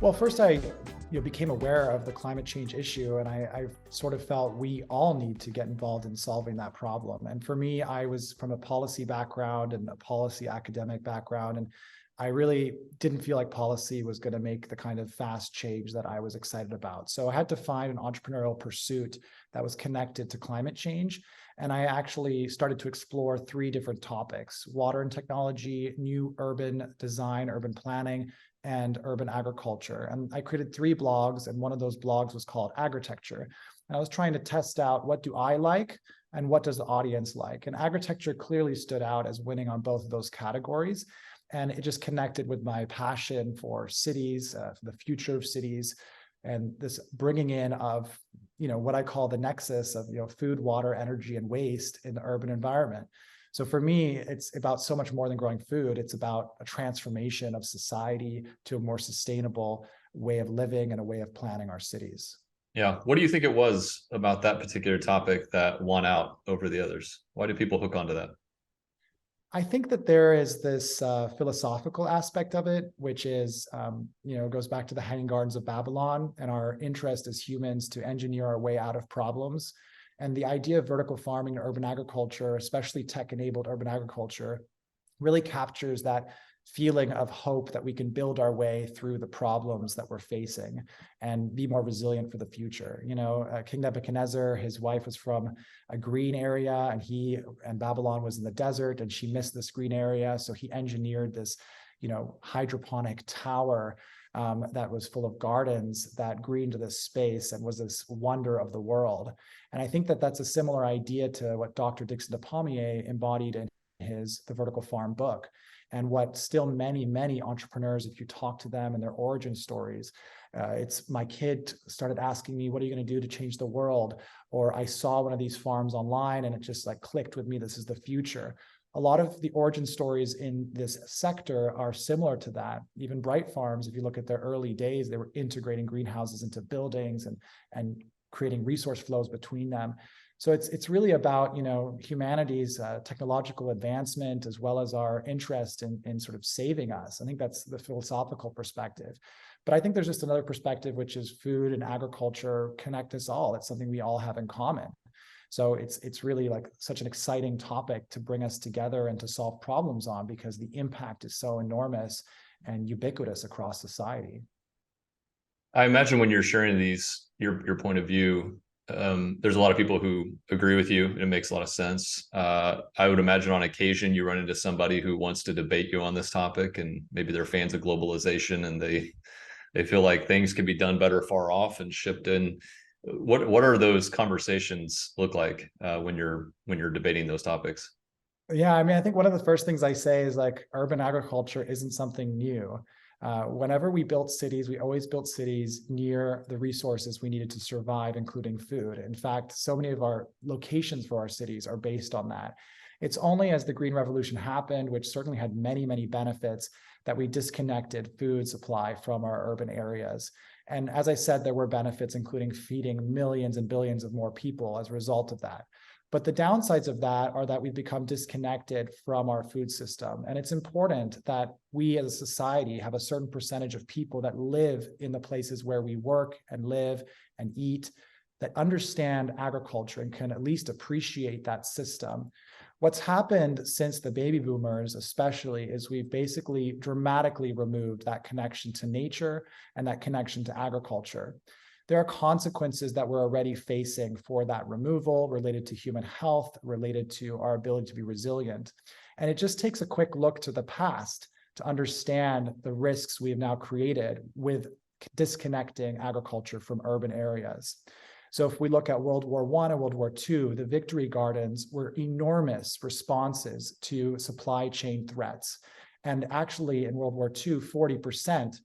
Well, first I became aware of the climate change issue, and I sort of felt we all need to get involved in solving that problem. And for me, I was from a policy background and a policy academic background, and I really didn't feel like policy was going to make the kind of fast change that I was excited about. So I had to find an entrepreneurial pursuit that was connected to climate change. And I actually started to explore three different topics: water and technology, new urban design, urban planning, and urban agriculture. And I created three blogs, and one of those blogs was called Agritecture. And I was trying to test out, what do I like and what does the audience like? And agritecture clearly stood out as winning on both of those categories. And it just connected with my passion for cities, for the future of cities, and this bringing in of what I call the nexus of food, water, energy, and waste in the urban environment. So for me, it's about so much more than growing food. It's about a transformation of society to a more sustainable way of living and a way of planning our cities. Yeah. What do you think it was about that particular topic that won out over the others? Why do people hook onto that? I think that there is this philosophical aspect of it, which is, goes back to the Hanging Gardens of Babylon and our interest as humans to engineer our way out of problems. And the idea of vertical farming and urban agriculture, especially tech-enabled urban agriculture, really captures that feeling of hope that we can build our way through the problems that we're facing and be more resilient for the future. King Nebuchadnezzar, his wife was from a green area, and Babylon was in the desert, and she missed this green area. So he engineered this, hydroponic tower that was full of gardens that grew into this space and was this wonder of the world. And I think that that's a similar idea to what Dr. Dixon de Pommier embodied in the Vertical Farm book. And what still many, many entrepreneurs, if you talk to them and their origin stories, it's my kid started asking me, what are you going to do to change the world? Or I saw one of these farms online and it just like clicked with me. This is the future. A lot of the origin stories in this sector are similar to that. Even Bright Farms, if you look at their early days, they were integrating greenhouses into buildings and creating resource flows between them. So it's really about humanity's technological advancement as well as our interest in sort of saving us. I think that's the philosophical perspective. But I think there's just another perspective, which is food and agriculture connect us all. It's something we all have in common. So it's really like such an exciting topic to bring us together and to solve problems on, because the impact is so enormous and ubiquitous across society. I imagine when you're sharing your point of view, there's a lot of people who agree with you, and it makes a lot of sense. I would imagine on occasion you run into somebody who wants to debate you on this topic, and maybe they're fans of globalization and they feel like things can be done better far off and shipped in. What are those conversations look like when you're debating those topics? Yeah, I mean, I think one of the first things I say is like urban agriculture isn't something new. Whenever we built cities, we always built cities near the resources we needed to survive, including food. In fact, so many of our locations for our cities are based on that. It's only as the Green Revolution happened, which certainly had many, many benefits, that we disconnected food supply from our urban areas. And as I said, there were benefits, including feeding millions and billions of more people as a result of that. But the downsides of that are that we've become disconnected from our food system. And it's important that we as a society have a certain percentage of people that live in the places where we work and live and eat, that understand agriculture and can at least appreciate that system. What's happened since the baby boomers, especially, is we've basically dramatically removed that connection to nature and that connection to agriculture. There are consequences that we're already facing for that removal related to human health, related to our ability to be resilient. And it just takes a quick look to the past to understand the risks we have now created with disconnecting agriculture from urban areas. So if we look at World War I and World War II, the victory gardens were enormous responses to supply chain threats. And actually in World War II, 40%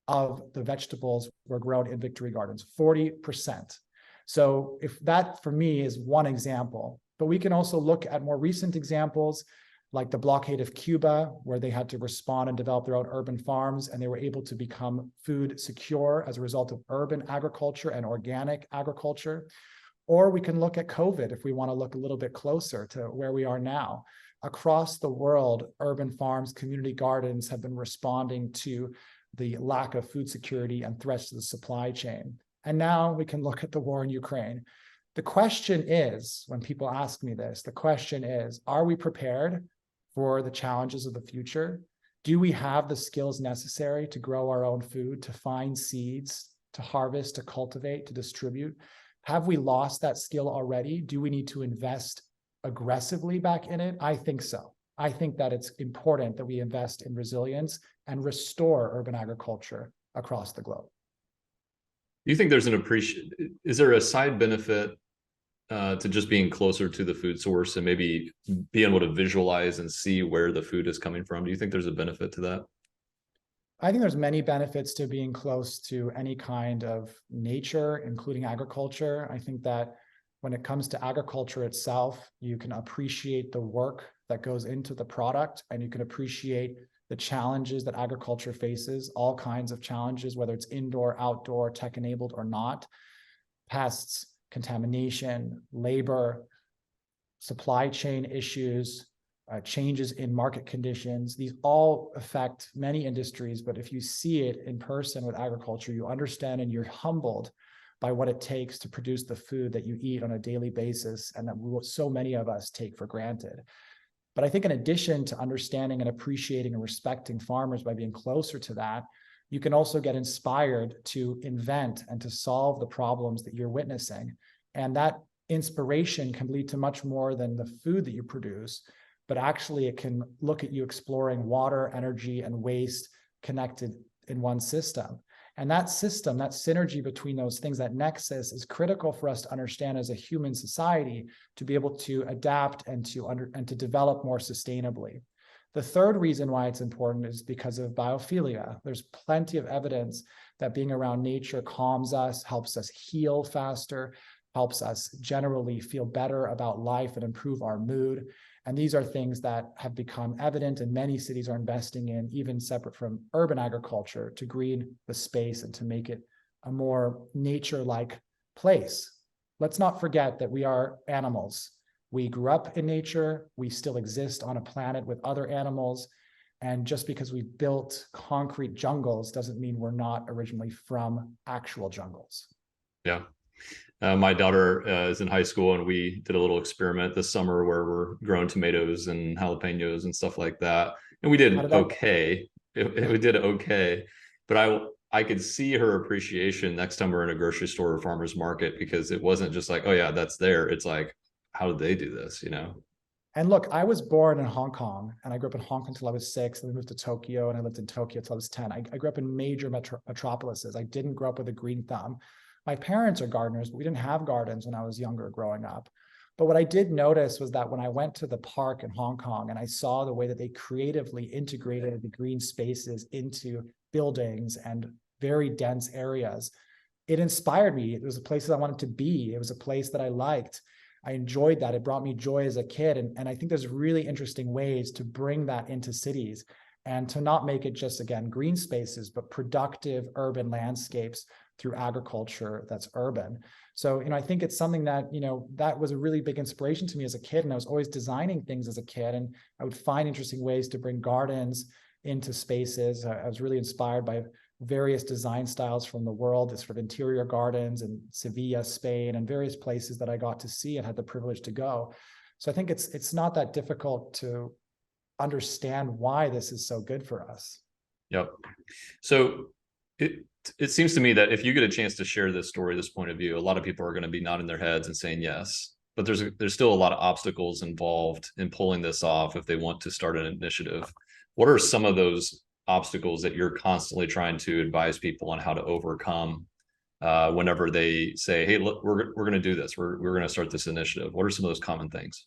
of the vegetables were grown in victory gardens, 40%. So if that for me is one example, but we can also look at more recent examples like the blockade of Cuba, where they had to respond and develop their own urban farms, and they were able to become food secure as a result of urban agriculture and organic agriculture. Or we can look at COVID if we want to look a little bit closer to where we are now. Across the world, urban farms, community gardens have been responding to the lack of food security and threats to the supply chain. And now we can look at the war in Ukraine. The question is, when people ask me this, the question is, are we prepared for the challenges of the future? Do we have the skills necessary to grow our own food, to find seeds, to harvest, to cultivate, to distribute? Have we lost that skill already? Do we need to invest aggressively back in it? I think so. I think that it's important that we invest in resilience and restore urban agriculture across the globe. Do you think there's is there a side benefit to just being closer to the food source and maybe being able to visualize and see where the food is coming from? Do you think there's a benefit to that? I think there's many benefits to being close to any kind of nature, including agriculture. I think that when it comes to agriculture itself, you can appreciate the work that goes into the product, and you can appreciate the challenges that agriculture faces, all kinds of challenges, whether it's indoor, outdoor, tech-enabled or not, pests, contamination, labor, supply chain issues, changes in market conditions. These all affect many industries, but if you see it in person with agriculture, you understand and you're humbled by what it takes to produce the food that you eat on a daily basis and that so many of us take for granted. But I think in addition to understanding and appreciating and respecting farmers by being closer to that, you can also get inspired to invent and to solve the problems that you're witnessing. And that inspiration can lead to much more than the food that you produce, but actually it can look at you exploring water, energy, and waste connected in one system. And that system, that synergy between those things, that nexus is critical for us to understand as a human society to be able to adapt and to develop more sustainably. The third reason why it's important is because of biophilia. There's plenty of evidence that being around nature calms us, helps us heal faster, helps us generally feel better about life and improve our mood. And these are things that have become evident and many cities are investing in, even separate from urban agriculture, to green the space and to make it a more nature-like place. Let's not forget that we are animals. We grew up in nature. We still exist on a planet with other animals. And just because we built concrete jungles doesn't mean we're not originally from actual jungles. Yeah. My daughter is in high school, and we did a little experiment this summer where we're growing tomatoes and jalapenos and stuff like that. And we did okay. We did okay. But I could see her appreciation next time we're in a grocery store or farmer's market, because it wasn't just like, oh yeah, that's there. It's like, how did they do this, you know? And look, I was born in Hong Kong, and I grew up in Hong Kong until I was 6, and we moved to Tokyo, and I lived in Tokyo until I was 10. I grew up in major metropolises. I didn't grow up with a green thumb. My parents are gardeners, but we didn't have gardens when I was younger growing up. But what I did notice was that when I went to the park in Hong Kong and I saw the way that they creatively integrated the green spaces into buildings and very dense areas, it inspired me. It was a place that I wanted to be. It was a place that I liked. I enjoyed that. It brought me joy as a kid. And I think there's really interesting ways to bring that into cities and to not make it just, again, green spaces, but productive urban landscapes through agriculture that's urban. So, I think it's something that, that was a really big inspiration to me as a kid. And I was always designing things as a kid, and I would find interesting ways to bring gardens into spaces. I was really inspired by various design styles from the world, sort of interior gardens in Sevilla, Spain, and various places that I got to see and had the privilege to go. So I think it's not that difficult to understand why this is so good for us. Yep. So it seems to me that if you get a chance to share this story, this point of view, a lot of people are going to be nodding their heads and saying yes. But there's still a lot of obstacles involved in pulling this off if they want to start an initiative. What are some of those obstacles that you're constantly trying to advise people on how to overcome whenever they say, hey, look, we're going to do this. We're going to start this initiative. What are some of those common things?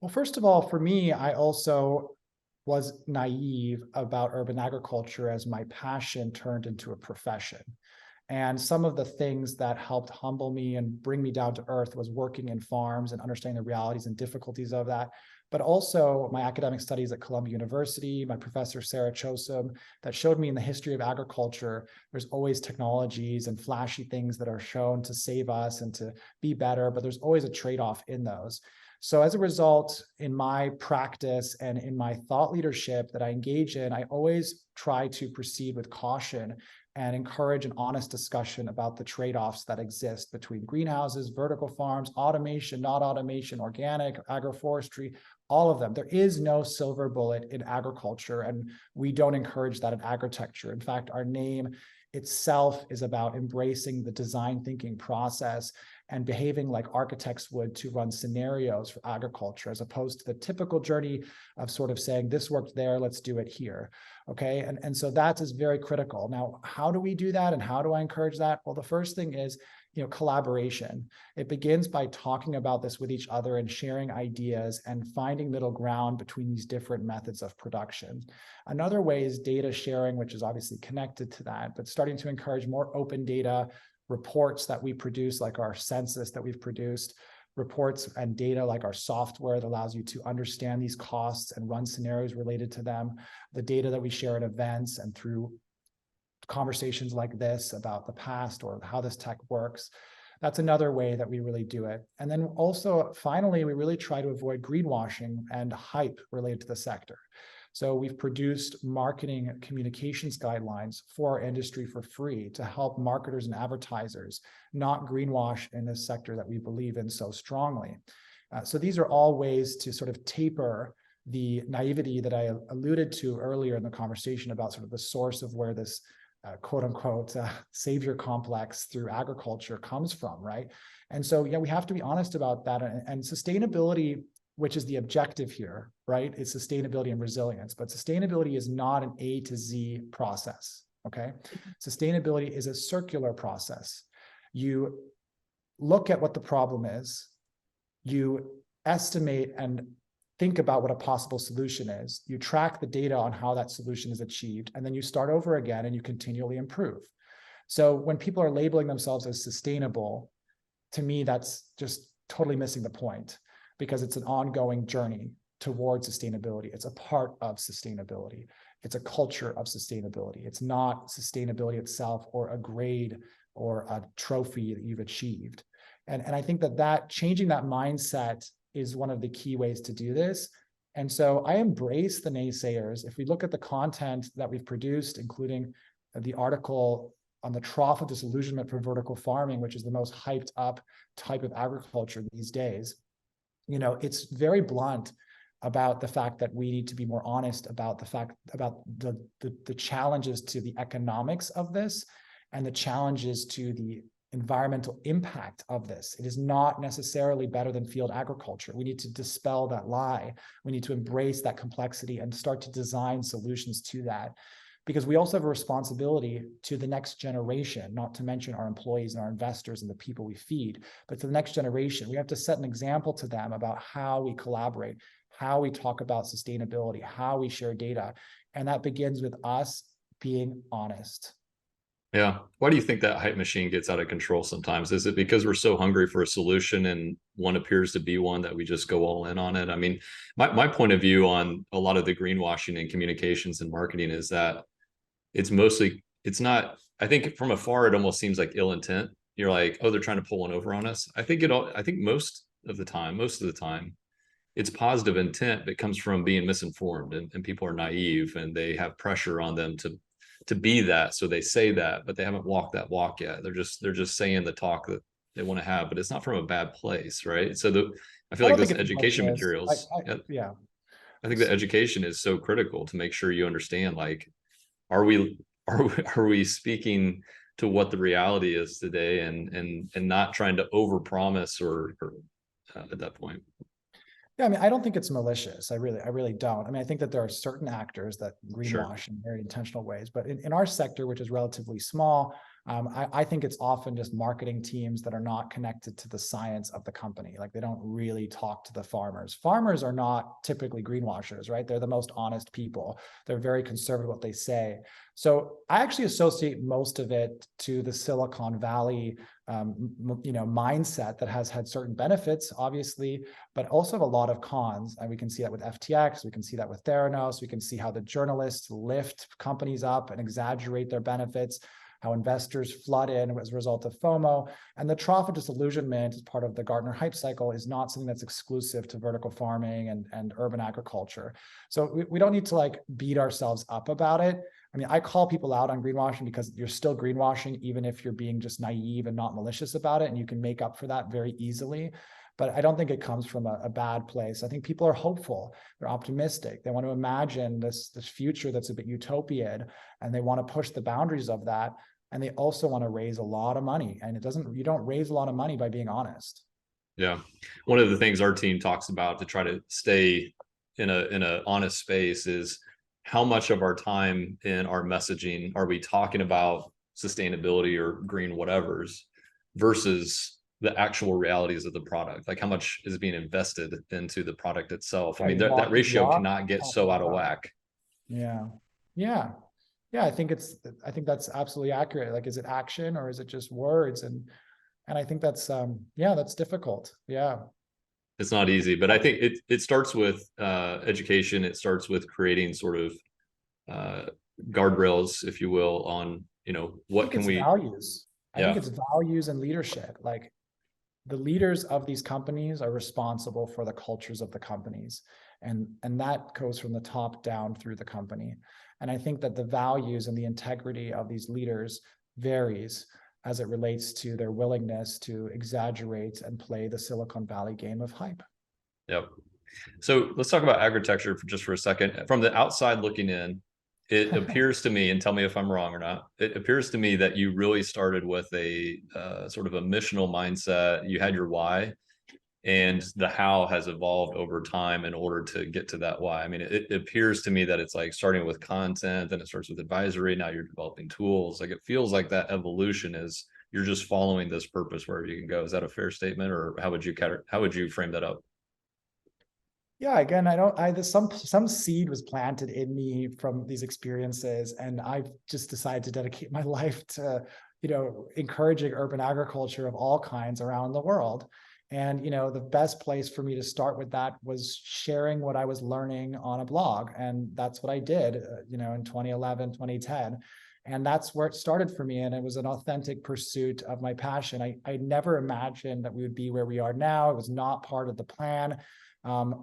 Well, first of all, for me, I also was naive about urban agriculture as my passion turned into a profession. And some of the things that helped humble me and bring me down to earth was working in farms and understanding the realities and difficulties of that. But also my academic studies at Columbia University, my professor, Sarah Chosom, that showed me in the history of agriculture, there's always technologies and flashy things that are shown to save us and to be better, but there's always a trade-off in those. So as a result, in my practice and in my thought leadership that I engage in, I always try to proceed with caution and encourage an honest discussion about the trade-offs that exist between greenhouses, vertical farms, automation, not automation, organic, agroforestry, all of them. There is no silver bullet in agriculture, and we don't encourage that in agritecture. In fact, our name itself is about embracing the design thinking process and behaving like architects would to run scenarios for agriculture, as opposed to the typical journey of sort of saying, this worked there, let's do it here. Okay. And so that is very critical. Now, how do we do that? And how do I encourage that? Well, the first thing is, collaboration. It begins by talking about this with each other and sharing ideas and finding middle ground between these different methods of production. Another way is data sharing, which is obviously connected to that, but starting to encourage more open data reports that we produce, like our census that we've produced, reports and data like our software that allows you to understand these costs and run scenarios related to them, the data that we share at events and through conversations like this about the past or how this tech works. That's another way that we really do it. And then also, finally, we really try to avoid greenwashing and hype related to the sector. So we've produced marketing communications guidelines for our industry for free to help marketers and advertisers not greenwash in this sector that we believe in so strongly. So these are all ways to sort of taper the naivety that I alluded to earlier in the conversation about sort of the source of where this quote unquote savior complex through agriculture comes from, right? And so, yeah, we have to be honest about that. And sustainability, which is the objective here, right? It's sustainability and resilience, but sustainability is not an A to Z process, okay? Sustainability is a circular process. You look at what the problem is, you estimate and think about what a possible solution is. You track the data on how that solution is achieved, and then you start over again and you continually improve. So when people are labeling themselves as sustainable, to me, that's just totally missing the point, because it's an ongoing journey towards sustainability. It's a part of sustainability. It's a culture of sustainability. It's not sustainability itself or a grade or a trophy that you've achieved. And I think that changing that mindset is one of the key ways to do this. And so I embrace the naysayers. If we look at the content that we've produced, including the article on the trough of disillusionment for vertical farming, which is the most hyped up type of agriculture these days, it's very blunt about the fact that we need to be more honest about the challenges to the economics of this and the challenges to the environmental impact of this. It is not necessarily better than field agriculture. We need to dispel that lie. We need to embrace that complexity and start to design solutions to that, because we also have a responsibility to the next generation, not to mention our employees and our investors and the people we feed, but to the next generation. We have to set an example to them about how we collaborate, how we talk about sustainability, how we share data. And that begins with us being honest. Yeah. Why do you think that hype machine gets out of control sometimes? Is it because we're so hungry for a solution and one appears to be one that we just go all in on it? I mean, my point of view on a lot of the greenwashing and communications and marketing is that it's not, I think from afar, it almost seems like ill intent. You're like, oh, they're trying to pull one over on us. I think most of the time, it's positive intent that comes from being misinformed, and people are naive and they have pressure on them to be that. So they say that, but they haven't walked that walk yet. They're just saying the talk that they want to have, but it's not from a bad place, right? So I feel like those education materials, I think the education is so critical to make sure you understand, like, are we speaking to what the reality is today, and not trying to overpromise or at that point. Yeah, I mean, I don't think it's malicious. I really don't. I mean, I think that there are certain actors that greenwash in very intentional ways, but in our sector, which is relatively small, I think it's often just marketing teams that are not connected to the science of the company. Like, they don't really talk to the farmers. Farmers are not typically greenwashers, right? They're the most honest people. They're very conservative what they say. So I actually associate most of it to the Silicon Valley, mindset that has had certain benefits, obviously, but also have a lot of cons. And we can see that with FTX. We can see that with Theranos. We can see how the journalists lift companies up and exaggerate their benefits. how investors flood in as a result of FOMO. And the trough of disillusionment as part of the Gartner hype cycle is not something that's exclusive to vertical farming and urban agriculture. So we don't need to like beat ourselves up about it. I mean, I call people out on greenwashing because you're still greenwashing, even if you're being just naive and not malicious about it, and you can make up for that very easily. But I don't think it comes from a bad place. I think people are hopeful. They're optimistic. They want to imagine this future that's a bit utopian, and they want to push the boundaries of that. And they also want to raise a lot of money. And you don't raise a lot of money by being honest. Yeah. One of the things our team talks about to try to stay in a honest space is how much of our time in our messaging are we talking about sustainability or green whatevers versus the actual realities of the product, like how much is being invested into the product itself. I mean, that ratio cannot get so out of whack. Yeah. I think that's absolutely accurate. Like, is it action or is it just words? And I think that's that's difficult. Yeah. It's not easy, but I think it starts with education. It starts with creating sort of guardrails, if you will, on, what can we values. I think it's values and leadership. Like, the leaders of these companies are responsible for the cultures of the companies. And that goes from the top down through the company. And I think that the values and the integrity of these leaders varies as it relates to their willingness to exaggerate and play the Silicon Valley game of hype. Yep. So let's talk about agritecture for a second. From the outside looking in, it appears to me, and tell me if I'm wrong or not, it appears to me that you really started with a sort of a missional mindset. You had your why, and the how has evolved over time in order to get to that why. I mean, it appears to me that it's like starting with content, then it starts with advisory. Now you're developing tools. Like, it feels like that evolution is you're just following this purpose wherever you can go. Is that a fair statement, or how would you frame that up? Yeah, again, some seed was planted in me from these experiences, and I've just decided to dedicate my life to, encouraging urban agriculture of all kinds around the world. And, the best place for me to start with that was sharing what I was learning on a blog. And that's what I did, in 2011, 2010. And that's where it started for me. And it was an authentic pursuit of my passion. I never imagined that we would be where we are now. It was not part of the plan.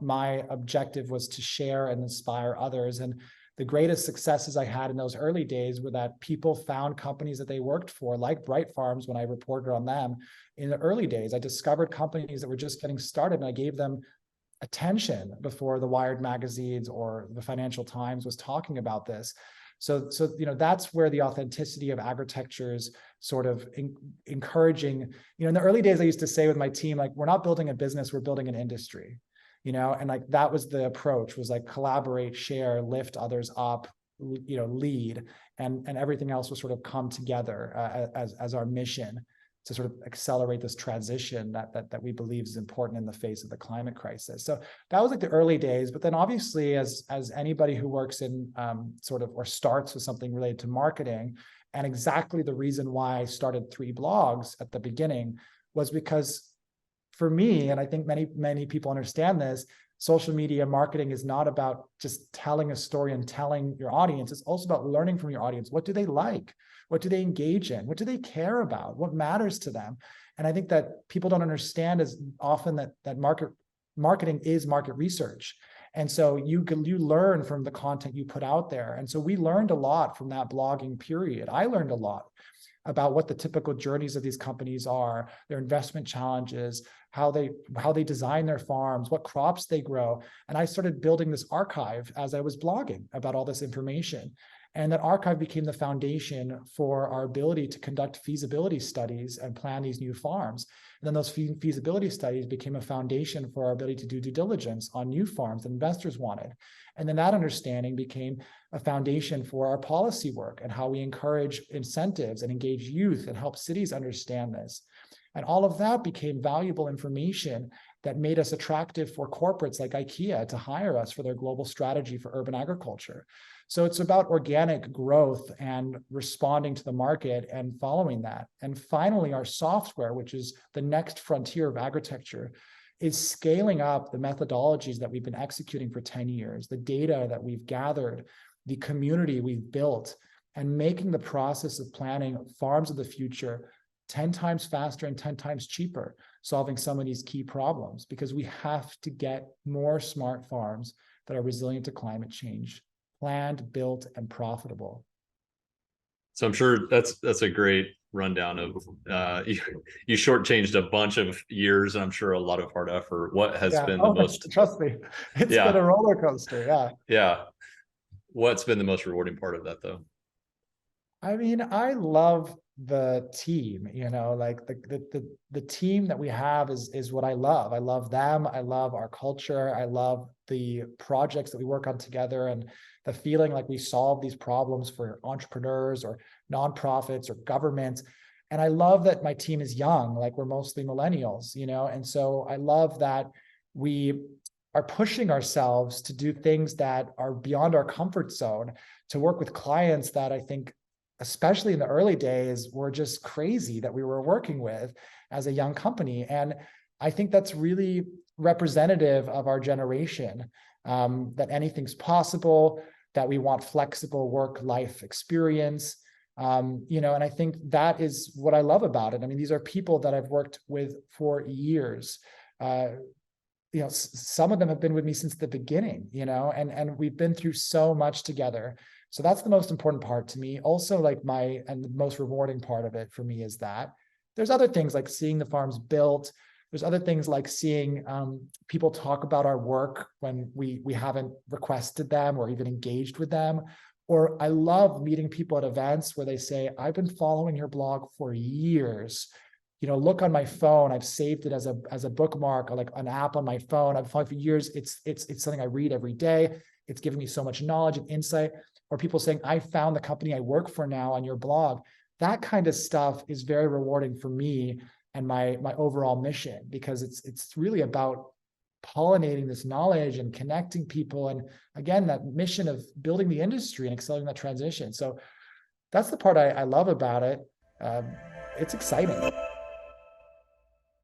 My objective was to share and inspire others. And the greatest successes I had in those early days were that people found companies that they worked for, like Bright Farms, when I reported on them. In the early days, I discovered companies that were just getting started, and I gave them attention before the Wired magazines or the Financial Times was talking about this. So that's where the authenticity of Agritecture is sort of encouraging. In the early days, I used to say with my team, like, we're not building a business, we're building an industry. And like, that was the approach, was like collaborate, share, lift others up, lead, and everything else will sort of come together as our mission to sort of accelerate this transition that we believe is important in the face of the climate crisis. So that was like the early days. But then obviously, as anybody who works in or starts with something related to marketing, and exactly the reason why I started 3 blogs at the beginning was because, for me, and I think many people understand this, social media marketing is not about just telling a story and telling your audience. It's also about learning from your audience. What do they like? What do they engage in? What do they care about? What matters to them? And I think that people don't understand as often that marketing is market research. And so you learn from the content you put out there. And so we learned a lot from that blogging period. I learned a lot about what the typical journeys of these companies are, their investment challenges, how they design their farms, what crops they grow. And I started building this archive as I was blogging about all this information. And that archive became the foundation for our ability to conduct feasibility studies and plan these new farms. And then those feasibility studies became a foundation for our ability to do due diligence on new farms that investors wanted. And then that understanding became a foundation for our policy work and how we encourage incentives and engage youth and help cities understand this. And all of that became valuable information that made us attractive for corporates like IKEA to hire us for their global strategy for urban agriculture. So it's about organic growth and responding to the market and following that. And finally, our software, which is the next frontier of agritecture, is scaling up the methodologies that we've been executing for 10 years, the data that we've gathered, the community we've built, and making the process of planning farms of the future 10 times faster and 10 times cheaper, solving some of these key problems, because we have to get more smart farms that are resilient to climate change, planned, built, and profitable. So I'm sure that's a great rundown of you shortchanged a bunch of years, and I'm sure a lot of hard effort. What has been the most? Trust me, it's Yeah, been a roller coaster. Yeah. yeah. What's been the most rewarding part of that, though? I mean, I love the team, like the team that we have is what I love. I love them. I love our culture. I love the projects that we work on together, and the feeling like we solve these problems for entrepreneurs or nonprofits or governments. And I love that my team is young, like we're mostly millennials, and so I love that we are pushing ourselves to do things that are beyond our comfort zone, to work with clients that I think, especially in the early days, were just crazy that we were working with as a young company. And I think that's really representative of our generation, that anything's possible, that we want flexible work-life experience. And I think that is what I love about it. I mean, these are people that I've worked with for years. Some of them have been with me since the beginning, and we've been through so much together. So that's the most important part to me. Also, and the most rewarding part of it for me is that there's other things like seeing the farms built. There's other things like seeing people talk about our work when we haven't requested them or even engaged with them. Or I love meeting people at events where they say, I've been following your blog for years. Look on my phone. I've saved it as a bookmark or like an app on my phone. I've followed for years. It's something I read every day. It's giving me so much knowledge and insight. Or people saying, I found the company I work for now on your blog. That kind of stuff is very rewarding for me and my overall mission, because it's really about pollinating this knowledge and connecting people. And again, that mission of building the industry and accelerating that transition. So that's the part I love about it. It's exciting.